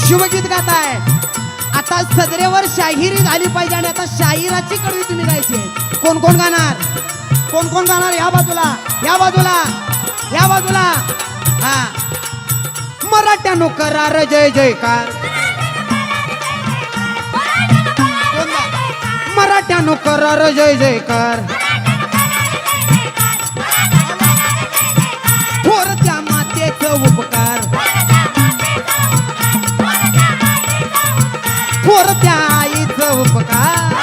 शिवगीत गाताय. आता सदरेवर शाहिरी झाली पाहिजे आणि आता शाहिराची कडवी तुम्ही गायची. कोण कोण गाणार? कोण कोण गाणार? या बाजूला, या बाजूला, या बाजूला. हा, मराठ्यानो करार जय जयकार. मराठ्यानो करार जय जयकार. थोरत्या मातेचं उपकार. थोरत्या आईचं उपकार.